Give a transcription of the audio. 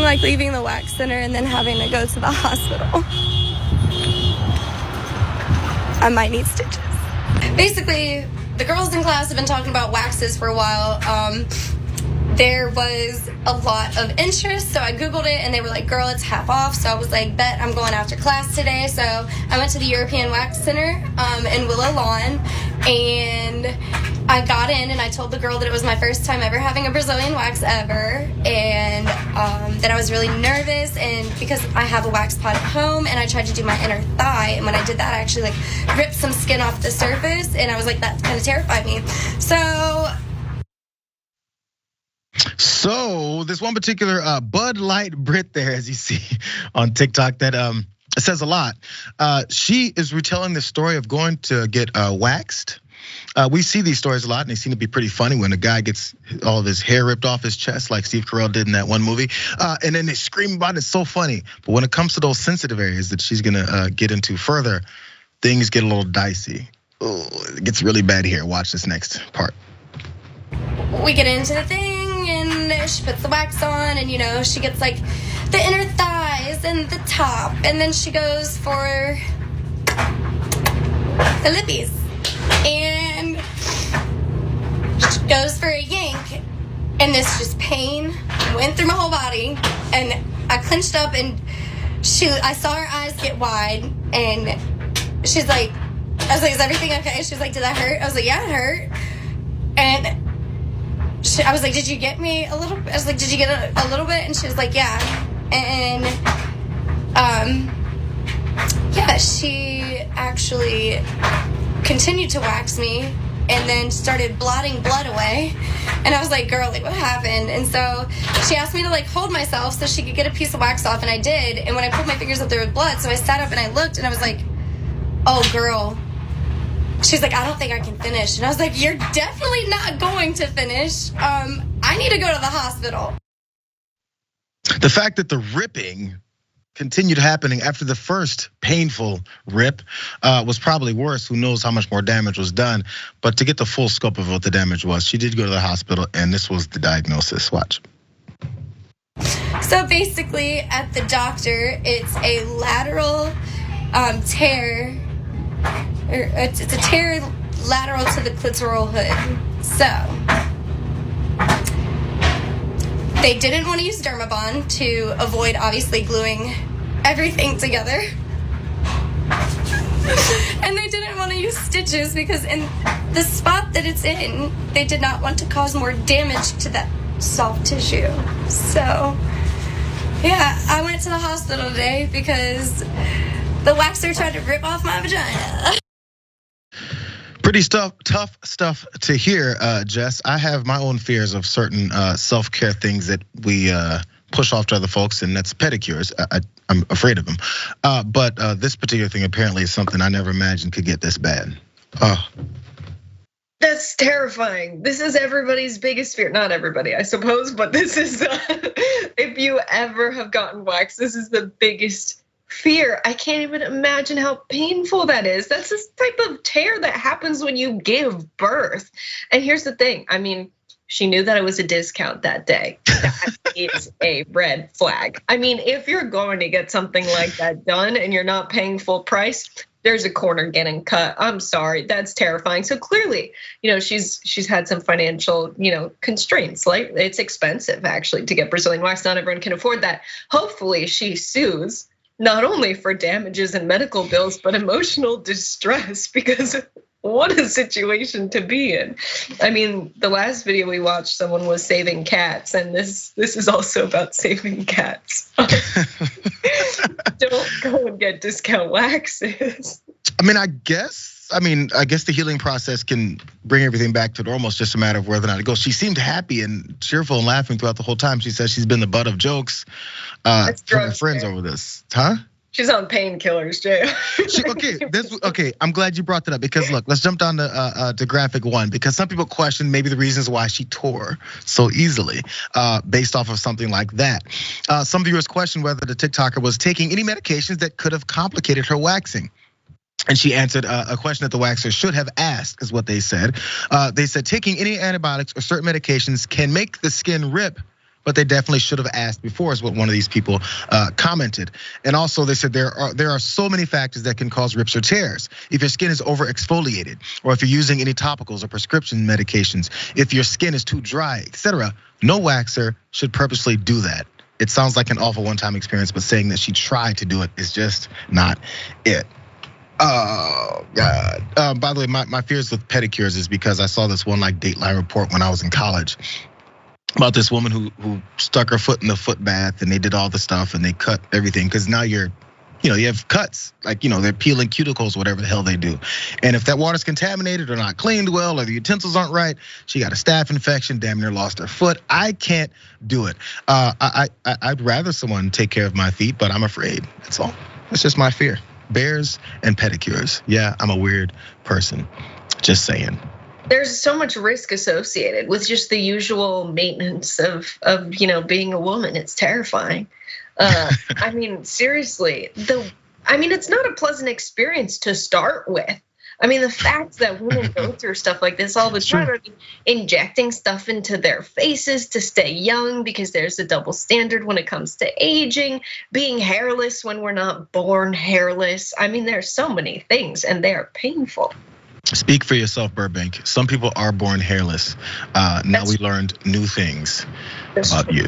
like leaving the wax center and then having to go to the hospital. I might need stitches. Basically, the girls in class have been talking about waxes for a while. There was a lot of interest, so I Googled it, and they were like, girl, it's half off. So I was like, bet, I'm going after class today. So I went to the European Wax Center in Willow Lawn, and I got in, and I told the girl that it was my first time ever having a Brazilian wax ever, and that I was really nervous, and because I have a wax pot at home, and I tried to do my inner thigh, and when I did that, I actually like ripped some skin off the surface, and I was like, that kind of terrified me. So there's one particular Bud Light Brit there, as you see on TikTok, that says a lot. She is retelling the story of going to get waxed. We see these stories a lot, and they seem to be pretty funny when a guy gets all of his hair ripped off his chest, like Steve Carell did in that one movie, and then they scream about it. It's so funny. But when it comes to those sensitive areas that she's gonna get into further, things get a little dicey. Oh, it gets really bad here. Watch this next part. We get into the thing, and she puts the wax on, and she gets like the inner thighs and the top, and then she goes for the lippies, and she goes for a yank, and this just pain went through my whole body, and I clenched up, and I saw her eyes get wide, and she's like, I was like, is everything okay? She was like, did that hurt? I was like, yeah, it hurt. And I was like, did you get me a little? I was like, did you get a little bit? And she was like, yeah. And yeah, she actually continued to wax me and then started blotting blood away. And I was like, girl, like, what happened? And so she asked me to like hold myself so she could get a piece of wax off, and I did. And when I pulled my fingers up, there was blood. So I sat up and I looked, and I was like, oh, girl. She's like, I don't think I can finish. And I was like, you're definitely not going to finish. I need to go to the hospital. The fact that the ripping continued happening after the first painful rip was probably worse. Who knows how much more damage was done. But to get the full scope of what the damage was, she did go to the hospital, and this was the diagnosis. Watch. So basically, at the doctor, it's a lateral tear. It's a tear lateral to the clitoral hood. So they didn't want to use Dermabond to avoid obviously gluing everything together. And they didn't want to use stitches because in the spot that it's in, they did not want to cause more damage to that soft tissue. So yeah, I went to the hospital today because the waxer tried to rip off my vagina. Pretty tough stuff to hear, Jess. I have my own fears of certain self-care things that we push off to other folks, and that's pedicures. I'm afraid of them. But this particular thing apparently is something I never imagined could get this bad. That's terrifying. This is everybody's biggest fear. Not everybody, I suppose, but this is, if you ever have gotten waxed, this is the biggest fear. I can't even imagine how painful that is. That's this type of tear that happens when you give birth. And here's the thing, I mean, she knew that it was a discount that day. That is a red flag. I mean, if you're going to get something like that done and you're not paying full price, there's a corner getting cut. I'm sorry, that's terrifying. So clearly, she's had some financial, constraints. Like it's expensive actually to get Brazilian wax. Not everyone can afford that. Hopefully she sues, not only for damages and medical bills, but emotional distress, because what a situation to be in. I mean, the last video we watched, someone was saving cats, and this is also about saving cats. Don't go and get discount waxes. I guess the healing process can bring everything back to normal. It's just a matter of whether or not it goes. She seemed happy and cheerful and laughing throughout the whole time. She says she's been the butt of jokes from her friends over this. Huh? She's on painkillers, Jay. Okay, I'm glad you brought that up because look, let's jump down to graphic one because some people question maybe the reasons why she tore so easily based off of something like that. Some viewers question whether the TikToker was taking any medications that could have complicated her waxing. And she answered a question that the waxer should have asked, is what they said. They said taking any antibiotics or certain medications can make the skin rip, but they definitely should have asked before, is what one of these people commented. And also they said there are so many factors that can cause rips or tears. If your skin is over exfoliated, or if you're using any topicals or prescription medications, if your skin is too dry, etc. No waxer should purposely do that. It sounds like an awful one-time experience, but saying that she tried to do it is just not it. Oh God. By the way, my fears with pedicures is because I saw this one like Dateline report when I was in college about this woman who stuck her foot in the foot bath, and they did all the stuff and they cut everything, because now you have cuts, like, they're peeling cuticles, whatever the hell they do. And if that water's contaminated or not cleaned well, or the utensils aren't right, she got a staph infection, damn near lost her foot. I can't do it. I'd rather someone take care of my feet, but I'm afraid. That's all. That's just my fear. Bears and pedicures. Yeah, I'm a weird person. Just saying. There's so much risk associated with just the usual maintenance of being a woman. It's terrifying. I mean, seriously, it's not a pleasant experience to start with. I mean, the fact that women go through stuff like this all the time, are injecting stuff into their faces to stay young because there's a double standard when it comes to aging, being hairless when we're not born hairless. I mean, there's so many things, and they are painful. Speak for yourself, Burbank. Some people are born hairless. Now we learned new things about you.